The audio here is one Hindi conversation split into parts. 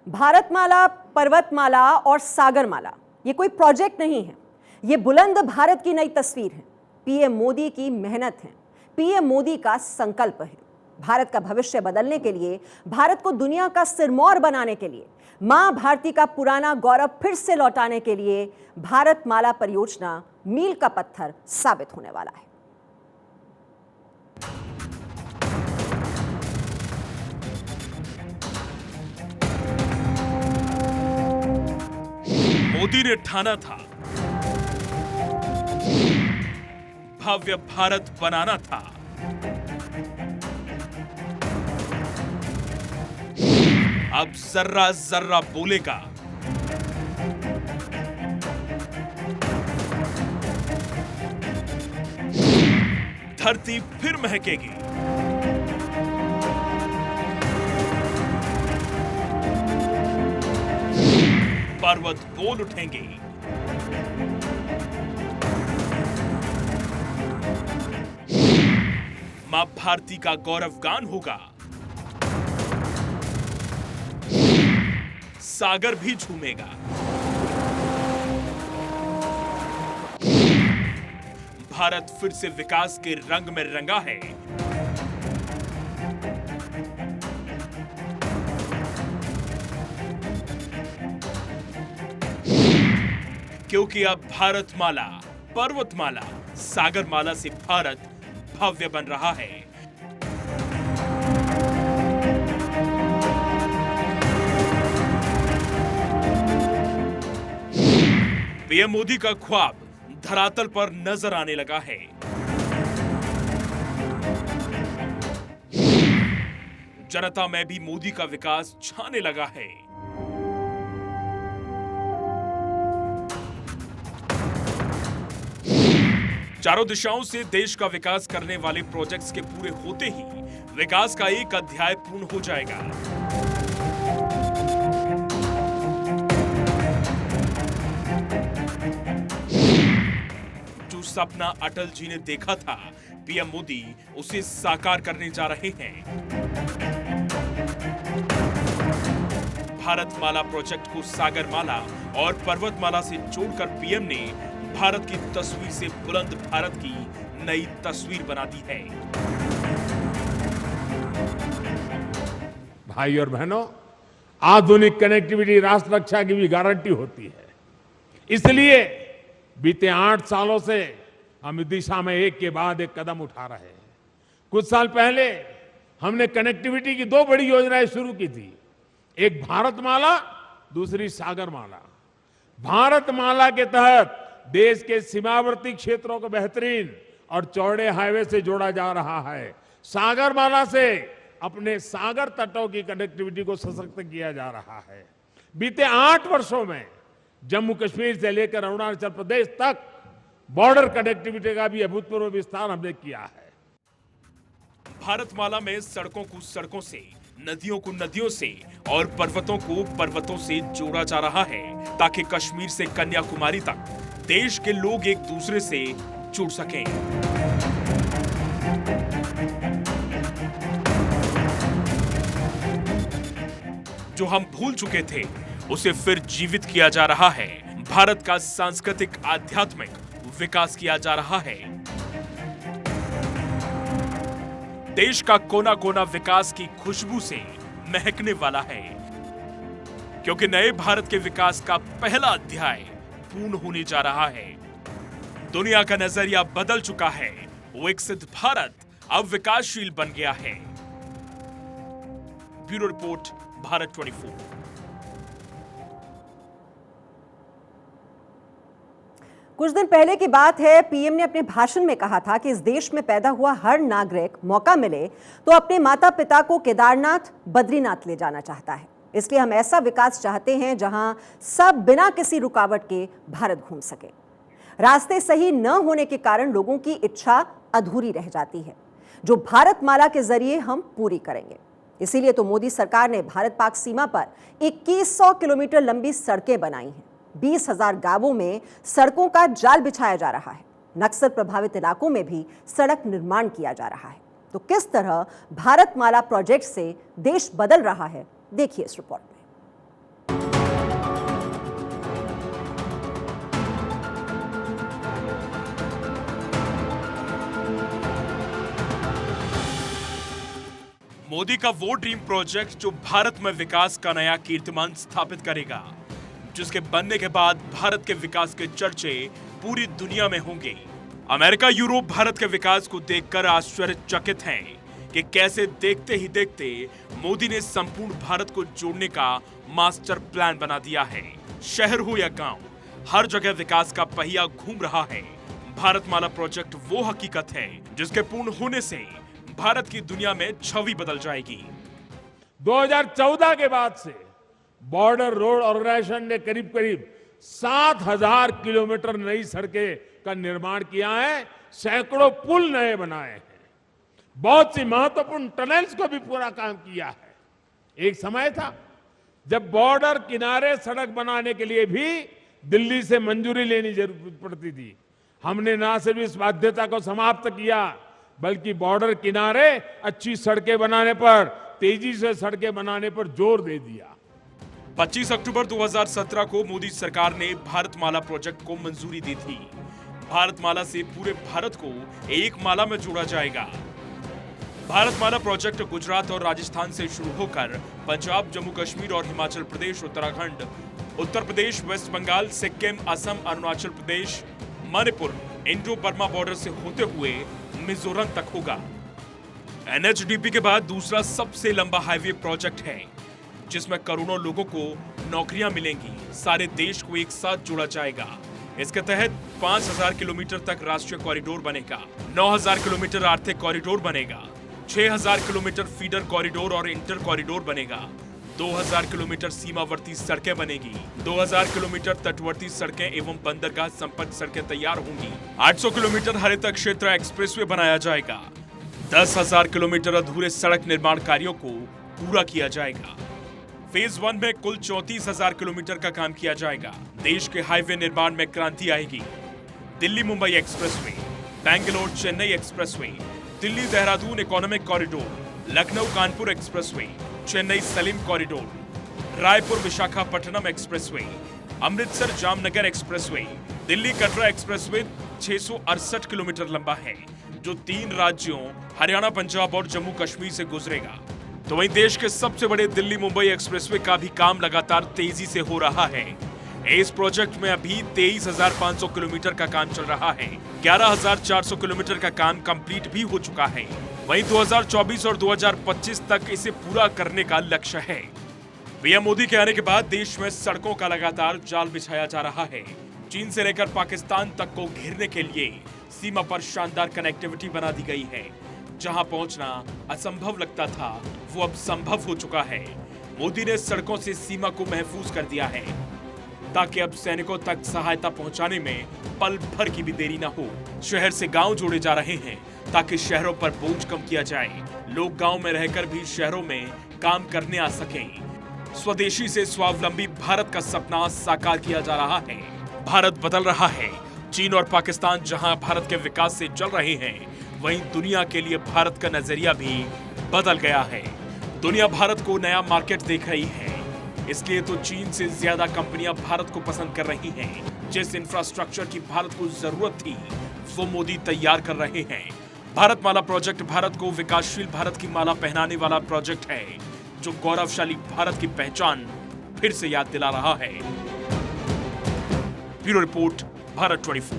भारतमाला, पर्वतमाला और सागरमाला ये कोई प्रोजेक्ट नहीं है। ये बुलंद भारत की नई तस्वीर है। पीएम मोदी की मेहनत है, पीएम मोदी का संकल्प है। भारत का भविष्य बदलने के लिए, भारत को दुनिया का सिरमौर बनाने के लिए, मां भारती का पुराना गौरव फिर से लौटाने के लिए भारतमाला परियोजना मील का पत्थर साबित होने वाला है। मोदी ने ठाना था, भव्य भारत बनाना था। अब जर्रा जर्रा बोलेगा। धरती फिर महकेगी। पर्वत बोल उठेंगे। मां भारती का गौरव गान होगा। सागर भी झूमेगा। भारत फिर से विकास के रंग में रंगा है। क्योंकि अब भारतमाला, पर्वतमाला, सागरमाला से भारत भव्य बन रहा है। पीएम मोदी का ख्वाब धरातल पर नजर आने लगा है। जनता में भी मोदी का विकास छाने लगा है। चारों दिशाओं से देश का विकास करने वाले प्रोजेक्ट्स के पूरे होते ही विकास का एक अध्याय पूर्ण हो जाएगा। जो सपना अटल जी ने देखा था, पीएम मोदी उसे साकार करने जा रहे हैं। भारतमाला प्रोजेक्ट को सागरमाला और पर्वतमाला से जोड़कर पीएम ने भारत की तस्वीर से बुलंद भारत की नई तस्वीर बना दी है। भाई और बहनों, आधुनिक कनेक्टिविटी राष्ट्र रक्षा की भी गारंटी होती है। इसलिए बीते 8 सालों से हम इस दिशा में एक के बाद एक कदम उठा रहे हैं। कुछ साल पहले हमने कनेक्टिविटी की 2 बड़ी योजनाएं शुरू की थी। एक भारतमाला, दूसरी सागरमाला। भारतमाला के तहत देश के सीमावर्ती क्षेत्रों को बेहतरीन और चौड़े हाईवे से जोड़ा जा रहा है। सागरमाला से अपने सागर तटों की कनेक्टिविटी को सशक्त किया जा रहा है। बीते 8 वर्षों में जम्मू कश्मीर से लेकर अरुणाचल प्रदेश तक बॉर्डर कनेक्टिविटी का भी अभूतपूर्व विस्तार हमने किया है। भारतमाला में सड़कों को सड़कों से, नदियों को नदियों से और पर्वतों को पर्वतों से जोड़ा जा रहा है, ताकि कश्मीर से कन्याकुमारी तक देश के लोग एक दूसरे से जुड़ सकें। जो हम भूल चुके थे, उसे फिर जीवित किया जा रहा है। भारत का सांस्कृतिक, आध्यात्मिक विकास किया जा रहा है। देश का कोना कोना विकास की खुशबू से महकने वाला है, क्योंकि नए भारत के विकास का पहला अध्याय पूर्ण होने जा रहा है। दुनिया का नजरिया बदल चुका है। विकसित भारत अब विकासशील बन गया है। Bureau report, Bharat 24। कुछ दिन पहले की बात है, पीएम ने अपने भाषण में कहा था कि इस देश में पैदा हुआ हर नागरिक मौका मिले तो अपने माता पिता को केदारनाथ, बद्रीनाथ ले जाना चाहता है। इसलिए हम ऐसा विकास चाहते हैं जहां सब बिना किसी रुकावट के भारत घूम सके। रास्ते सही न होने के कारण लोगों की इच्छा अधूरी रह जाती है, जो भारतमाला के जरिए हम पूरी करेंगे। इसीलिए तो मोदी सरकार ने भारत पाक सीमा पर 2100 किलोमीटर लंबी सड़कें बनाई हैं। 20,000 गांवों में सड़कों का जाल बिछाया जा रहा है। नक्सल प्रभावित इलाकों में भी सड़क निर्माण किया जा रहा है। तो किस तरह भारतमाला प्रोजेक्ट से देश बदल रहा है, देखिए इस रिपोर्ट में। मोदी का वो ड्रीम प्रोजेक्ट जो भारत में विकास का नया कीर्तिमान स्थापित करेगा, जिसके बनने के बाद भारत के विकास के चर्चे पूरी दुनिया में होंगे। अमेरिका, यूरोप भारत के विकास को देखकर आश्चर्यचकित हैं कि कैसे देखते ही देखते मोदी ने संपूर्ण भारत को जोड़ने का मास्टर प्लान बना दिया है। शहर हो या गांव, हर जगह विकास का पहिया घूम रहा है। भारतमाला प्रोजेक्ट वो हकीकत है जिसके पूर्ण होने से भारत की दुनिया में छवि बदल जाएगी। 2014 के बाद से बॉर्डर रोड ऑर्गेनाइजेशन ने करीब 7,000 किलोमीटर नई सड़कें का निर्माण किया है, सैकड़ों पुल नए बनाए हैं, बहुत सी महत्वपूर्ण टनल्स को भी पूरा काम किया है। एक समय था जब बॉर्डर किनारे सड़क बनाने के लिए भी दिल्ली से मंजूरी लेनी जरूरत पड़ती थी। हमने न सिर्फ इस बाध्यता को समाप्त किया, बल्कि बॉर्डर किनारे अच्छी सड़कें बनाने पर, तेजी से सड़कें बनाने पर जोर दे दिया। 25 अक्टूबर 2017 को मोदी सरकार ने भारतमाला प्रोजेक्ट को मंजूरी दी थी। भारतमाला से पूरे भारत को एक माला में जोड़ा जाएगा। भारतमाला प्रोजेक्ट गुजरात और राजस्थान से शुरू होकर पंजाब, जम्मू कश्मीर और Himachal Pradesh, Uttarakhand, Uttar Pradesh, waste Bengal, Sikkim, Assam, Arunachal Pradesh, Manipur, Indo Burma border से होते हुए मिजोरम तक होगा। एनएचडीपी के बाद दूसरा सबसे लंबा हाईवे प्रोजेक्ट है, जिसमें करोड़ों लोगों को नौकरियां मिलेंगी। सारे देश को एक साथ जोड़ा जाएगा। इसके तहत 5,000 किलोमीटर तक राष्ट्रीय कॉरिडोर बनेगा, 9,000 किलोमीटर आर्थिक कॉरिडोर बनेगा, 6,000 किलोमीटर फीडर कॉरिडोर और इंटर कॉरिडोर बनेगा, 2,000 किलोमीटर सीमावर्ती सड़कें बनेगी, 2,000 किलोमीटर तटवर्ती सड़कें एवं बंदरगाह संपर्क सड़कें तैयार होंगी, 800 किलोमीटर हरित क्षेत्र एक्सप्रेसवे बनाया जाएगा, 10,000 किलोमीटर अधूरे सड़क निर्माण कार्यों को पूरा किया जाएगा। फेज 1 में कुल 34,000 किलोमीटर का काम किया जाएगा। देश के हाईवे निर्माण में क्रांति आएगी। Delhi Mumbai expressway, Bangalore Chennai expressway, Delhi Dehradun economic corridor, Lucknow Kanpur expressway, Chennai Salim corridor, Raipur Visakhapatnam expressway, Amritsar Jamnagar expressway, Delhi Katra expressway 668 kilometre लंबा है, जो 3 राज्यों हरियाणा, पंजाब और जम्मू कश्मीर से गुजरेगा। तो वहीं देश के सबसे बड़े दिल्ली मुंबई एक्सप्रेसवे का भी काम लगातार तेजी से हो रहा है। इस प्रोजेक्ट में अभी 23,500 किलोमीटर का काम चल रहा है। 11,400 किलोमीटर का काम कंप्लीट भी हो चुका है। वहीं 2024 और 2025 तक इसे पूरा करने का लक्ष्य है। पीएम मोदी के आने के बाद देश में सड़कों का लगातार जाल बिछाया जा रहा है। चीन से लेकर पाकिस्तान तक को घेरने के लिए सीमा पर शानदार कनेक्टिविटी बना दी गई है। जहां पहुंचना असंभव लगता था, वो अब संभव हो चुका है। मोदी ने सड़कों से सीमा को महफूज कर दिया है, ताकि अब सैनिकों तक सहायता पहुंचाने में पल भर की भी देरी न हो। शहर से गांव जोड़े जा रहे हैं, ताकि शहरों पर बोझ कम किया जाए। लोग गांव में रहकर भी शहरों में काम करने आ सकें। स्वदेशी से स्वावलंबी भारत का सपना साकार किया जा रहा है। भारत बदल रहा है। चीन और पाकिस्तान जहां भारत के विकास से चल रहे हैं, वहीं दुनिया के लिए भारत का नजरिया भी बदल गया है। दुनिया भारत को नया मार्केट देख रही है, इसलिए तो चीन से ज्यादा कंपनियां भारत को पसंद कर रही हैं। जिस इंफ्रास्ट्रक्चर की भारत को जरूरत थी, वो मोदी तैयार कर रहे हैं। भारतमाला प्रोजेक्ट भारत को विकासशील भारत की माला पहनाने वाला प्रोजेक्ट है, जो गौरवशाली भारत की पहचान फिर से याद दिला रहा है। Bureau report, Bharat 24।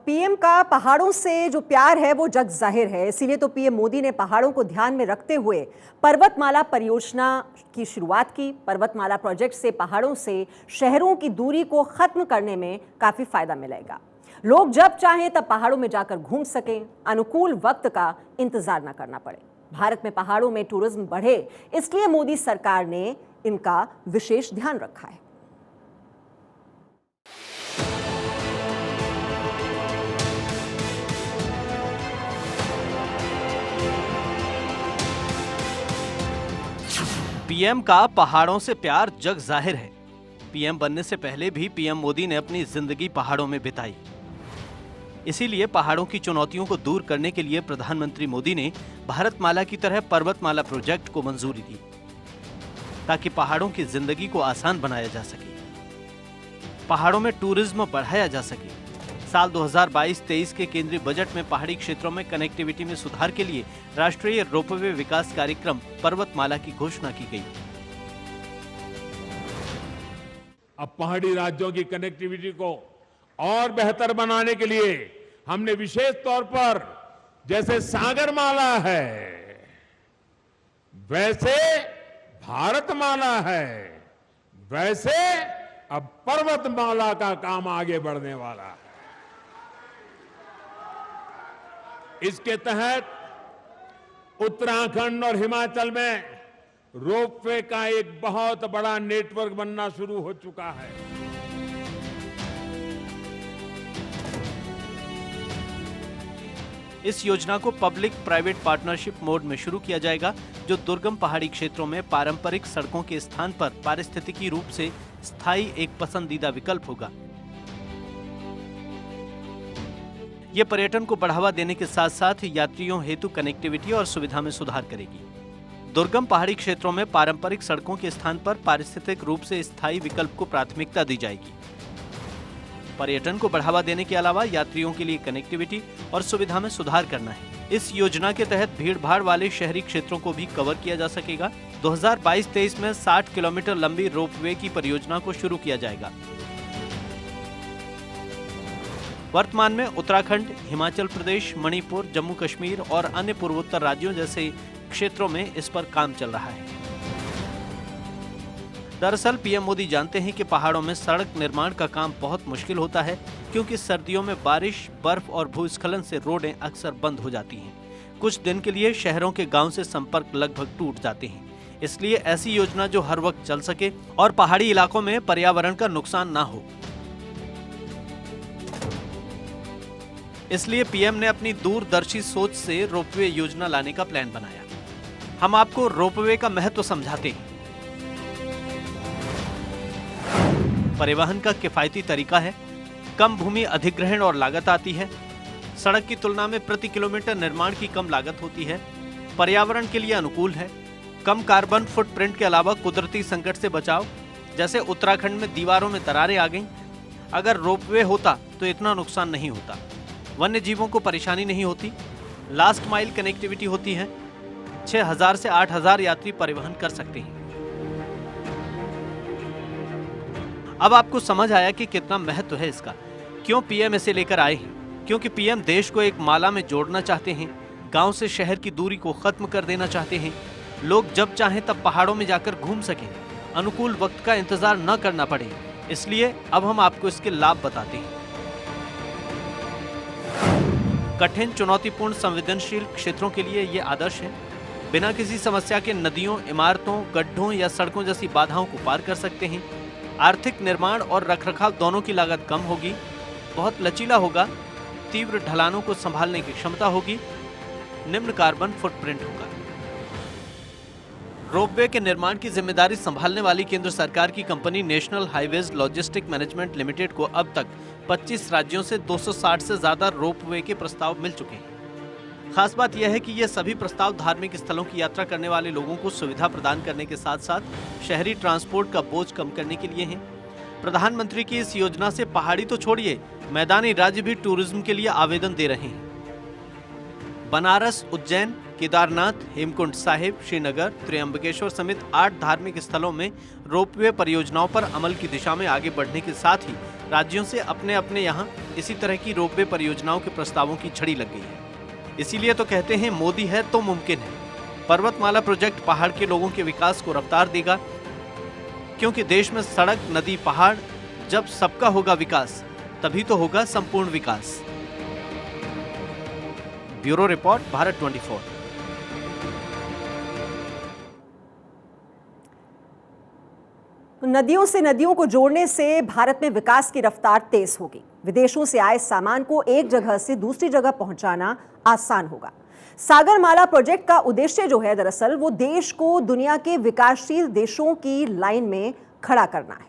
पीएम का पहाड़ों से जो प्यार है वो जग जाहिर है। इसीलिए तो पीएम मोदी ने पहाड़ों को ध्यान में रखते हुए पर्वतमाला परियोजना की शुरुआत की। पर्वतमाला प्रोजेक्ट से पहाड़ों से शहरों की दूरी को खत्म करने में काफी फायदा मिलेगा। लोग जब चाहें तब पहाड़ों में जाकर घूम सकें, अनुकूल वक्त का इंतजार न करना पड़े। भारत में पहाड़ों में टूरिज्म बढ़े, इसलिए मोदी सरकार ने इनका विशेष ध्यान रखा है। पीएम का पहाड़ों से प्यार जग जाहिर है। पीएम बनने से पहले भी पीएम मोदी ने अपनी जिंदगी पहाड़ों में बिताई। इसीलिए पहाड़ों की चुनौतियों को दूर करने के लिए प्रधानमंत्री मोदी ने भारतमाला की तरह पर्वतमाला प्रोजेक्ट को मंजूरी दी, ताकि पहाड़ों की जिंदगी को आसान बनाया जा सके, पहाड़ों में टूरिज्म बढ़ाया जा सके, साल 2022-23 के केंद्रीय बजट में पहाड़ी क्षेत्रों में कनेक्टिविटी में सुधार के लिए राष्ट्रीय रोपवे विकास कार्यक्रम पर्वतमाला की घोषणा की गई। अब पहाड़ी राज्यों की कनेक्टिविटी को और बेहतर बनाने के लिए हमने विशेष तौर पर जैसे सागरमाला है, वैसे भारतमाला है, वैसे अब पर्वतमाला का काम आगे बढ़ने वाला है। इसके तहत उत्तराखंड और हिमाचल में रोपवे का एक बहुत बड़ा नेटवर्क बनना शुरू हो चुका है। इस योजना को पब्लिक प्राइवेट पार्टनरशिप मोड में शुरू किया जाएगा, जो दुर्गम पहाड़ी क्षेत्रों में पारंपरिक सड़कों के स्थान पर पारिस्थितिकी रूप से स्थायी एक पसंदीदा विकल्प होगा। यह पर्यटन को बढ़ावा देने के साथ साथ यात्रियों हेतु कनेक्टिविटी और सुविधा में सुधार करेगी। दुर्गम पहाड़ी क्षेत्रों में पारंपरिक सड़कों के स्थान पर पारिस्थितिक रूप से स्थायी विकल्प को प्राथमिकता दी जाएगी। पर्यटन को बढ़ावा देने के अलावा यात्रियों के लिए कनेक्टिविटी और सुविधा में सुधार करना है। इस योजना के तहत भीड़-भाड़ वाले शहरी क्षेत्रों को भी कवर किया जा सकेगा। 2022-23 में 60 किलोमीटर लंबी रोपवे की परियोजना को शुरू किया जाएगा। वर्तमान में उत्तराखंड, हिमाचल प्रदेश, मणिपुर, जम्मू कश्मीर और अन्य पूर्वोत्तर राज्यों जैसे क्षेत्रों में इस पर काम चल रहा है। दरअसल पीएम मोदी जानते हैं कि पहाड़ों में सड़क निर्माण का काम बहुत मुश्किल होता है, क्योंकि सर्दियों में बारिश, बर्फ और भूस्खलन से रोडें अक्सर बंद हो जाती हैं। कुछ दिन के लिए शहरों के गांव से संपर्क लगभग टूट जाते हैं। इसलिए ऐसी योजना जो हर वक्त चल सके और पहाड़ी इलाकों में पर्यावरण का नुकसान ना हो। इसलिए पीएम ने अपनी दूरदर्शी सोच से रोपवे योजना लाने का प्लान बनाया। हम आपको रोपवे का महत्व समझाते हैं। परिवहन का किफायती तरीका है, कम भूमि अधिग्रहण और लागत आती है, सड़क की तुलना में प्रति किलोमीटर निर्माण की कम लागत होती है, पर्यावरण के लिए अनुकूल है, कम कार्बन फुटप्रिंट के अलावा कुदरती संकट से बचाव, जैसे उत्तराखंड में दीवारों में दरारें आ गईं। अगर रोपवे होता तो इतना नुकसान नहीं होता, वन्य जीवों को परेशानी नहीं होती, लास्ट माइल कनेक्टिविटी होती है, 6000 से 8000 यात्री परिवहन कर सकते हैं। अब आपको समझ आया कि कितना महत्व है इसका, क्यों पीएम इसे लेकर आए हैं। क्योंकि पीएम देश को एक माला में जोड़ना चाहते हैं, गांव से शहर की दूरी को खत्म कर देना चाहते हैं। लोग जब चाहें तब पहाड़ों में जाकर घूम सकें, अनुकूल वक्त का इंतजार न करना पड़े। इसलिए अब हम आपको इसके लाभ बताते हैं। कठिन, चुनौतीपूर्ण, संवेदनशील क्षेत्रों के लिए ये आदर्श है। बिना किसी समस्या के नदियों, इमारतों, गड्ढों या सड़कों जैसी बाधाओं को पार कर सकते हैं। आर्थिक निर्माण और रखरखाव दोनों की लागत कम होगी, बहुत लचीला होगा, तीव्र ढलानों को संभालने की क्षमता होगी, निम्न कार्बन फुटप्रिंट होगा। रोपवे के निर्माण की जिम्मेदारी संभालने वाली केंद्र सरकार की company national highways logistic management limited को अब तक 25 राज्यों से 260 से ज्यादा रोपवे के प्रस्ताव मिल चुके हैं। खास बात यह है कि ये सभी प्रस्ताव धार्मिक स्थलों की यात्रा करने वाले लोगों को सुविधा प्रदान करने के साथ साथ शहरी ट्रांसपोर्ट का बोझ कम करने के लिए हैं। प्रधानमंत्री की इस योजना से पहाड़ी तो छोड़िए, मैदानी राज्य भी टूरिज्म के लिए आवेदन दे रहे हैं। बनारस, उज्जैन, केदारनाथ, हेमकुंड साहिब, श्रीनगर, त्र्यंबकेश्वर समेत 8 धार्मिक स्थलों में रोपवे परियोजनाओं पर अमल की दिशा में आगे बढ़ने के साथ ही राज्यों से अपने अपने यहाँ इसी तरह की रोपवे परियोजनाओं के प्रस्तावों की झड़ी लग गई है। इसीलिए तो कहते हैं मोदी है तो मुमकिन है। पर्वतमाला प्रोजेक्ट पहाड़ के लोगों के विकास को रफ्तार देगा, क्योंकि देश में सड़क, नदी, पहाड़, जब सबका होगा विकास तभी तो होगा संपूर्ण विकास। Bureau report, Bharat 24। नदियों से नदियों को जोड़ने से भारत में विकास की रफ्तार तेज होगी। विदेशों से आए सामान को एक जगह से दूसरी जगह पहुंचाना आसान होगा। सागरमाला प्रोजेक्ट का उद्देश्य जो है, दरअसल वो देश को दुनिया के विकासशील देशों की लाइन में खड़ा करना है।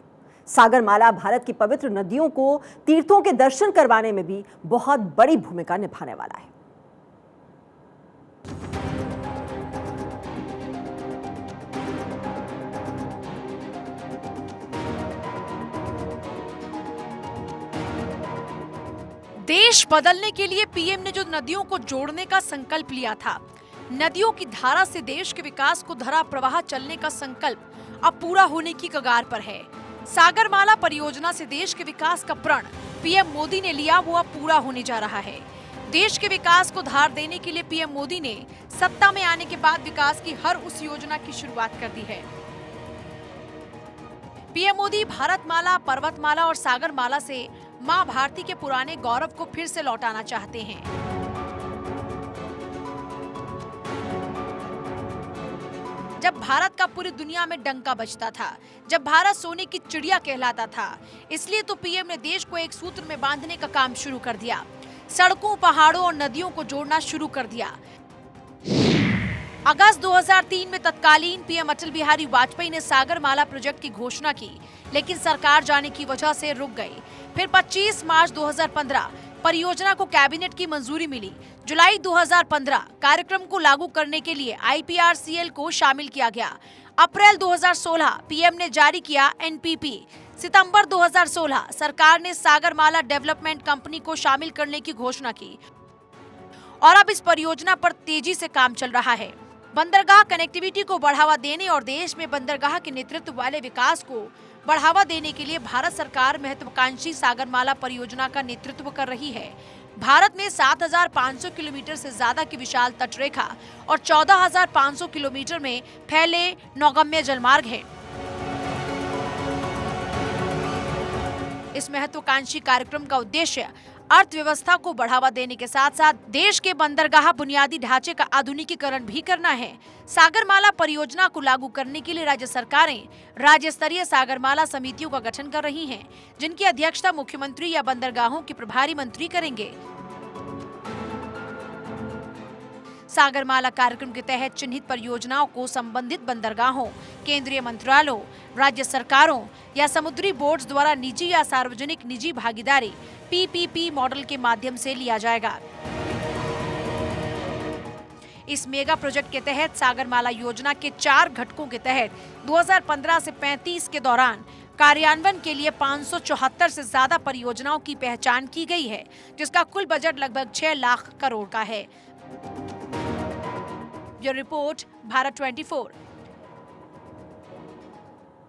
सागरमाला भारत की पवित्र नदियों को तीर्थों के दर्शन करवाने में भी बहुत बड़ी भूमिका निभाने वाला है। देश बदलने के लिए पीएम ने जो नदियों को जोड़ने का संकल्प लिया था, नदियों की धारा से देश के विकास को धरा प्रवाह चलने का संकल्प अब पूरा होने की कगार पर है। सागरमाला परियोजना से देश के विकास का प्रण पीएम मोदी ने लिया, वो अब पूरा होने जा रहा है। देश के विकास को धार देने के लिए पीएम मोदी ने सत्ता में आने के बाद विकास की हर उस योजना की शुरुआत कर दी है। पीएम मोदी भारतमाला, पर्वतमाला और सागरमाला से मां भारती के पुराने गौरव को फिर से लौटाना चाहते हैं। जब भारत का पूरी दुनिया में डंका बजता था, जब भारत सोने की चिड़िया कहलाता था, इसलिए तो पीएम ने देश को एक सूत्र में बांधने का काम शुरू कर दिया। सड़कों, पहाड़ों और नदियों को जोड़ना शुरू कर दिया। अगस्त 2003 में तत्कालीन पीएम अटल बिहारी वाजपेयी ने सागरमाला प्रोजेक्ट की घोषणा की, लेकिन सरकार जाने की वजह से रुक गई। फिर 25 मार्च 2015 परियोजना को कैबिनेट की मंजूरी मिली। जुलाई 2015 कार्यक्रम को लागू करने के लिए IPRCL को शामिल किया गया। अप्रैल 2016 पीएम ने जारी किया NPP। सितंबर 2016 सरकार ने सागरमाला डेवलपमेंट कंपनी को शामिल करने की घोषणा की और अब इस परियोजना पर तेजी से काम चल रहा है। बंदरगाह कनेक्टिविटी को बढ़ावा देने और देश में बंदरगाह के नेतृत्व वाले विकास को बढ़ावा देने के लिए भारत सरकार महत्वाकांक्षी सागरमाला परियोजना का नेतृत्व कर रही है। भारत में 7,500 किलोमीटर से ज्यादा की विशाल तटरेखा और 14,500 किलोमीटर में फैले नौगम्य जलमार्ग है। इस महत्वाकांक्षी कार्यक्रम का उद्देश्य अर्थव्यवस्था को बढ़ावा देने के साथ साथ देश के बंदरगाह बुनियादी ढांचे का आधुनिकीकरण भी करना है। सागरमाला परियोजना को लागू करने के लिए राज्य सरकारें राज्य स्तरीय सागरमाला समितियों का गठन कर रही हैं, जिनकी अध्यक्षता मुख्यमंत्री या बंदरगाहों के प्रभारी मंत्री करेंगे। सागरमाला कार्यक्रम के तहत चिन्हित परियोजनाओं को संबंधित बंदरगाहों, केंद्रीय मंत्रालयों, राज्य सरकारों या समुद्री बोर्ड्स द्वारा निजी या सार्वजनिक निजी भागीदारी PPP मॉडल के माध्यम से लिया जाएगा। इस मेगा प्रोजेक्ट के तहत सागरमाला योजना के 4 घटकों के तहत 2015 से 35 के दौरान कार्यान्वयन के लिए 574 से ज्यादा परियोजनाओं की पहचान की गई है, जिसका कुल बजट लगभग 6 लाख करोड़ का है। ये रिपोर्ट भारत 24।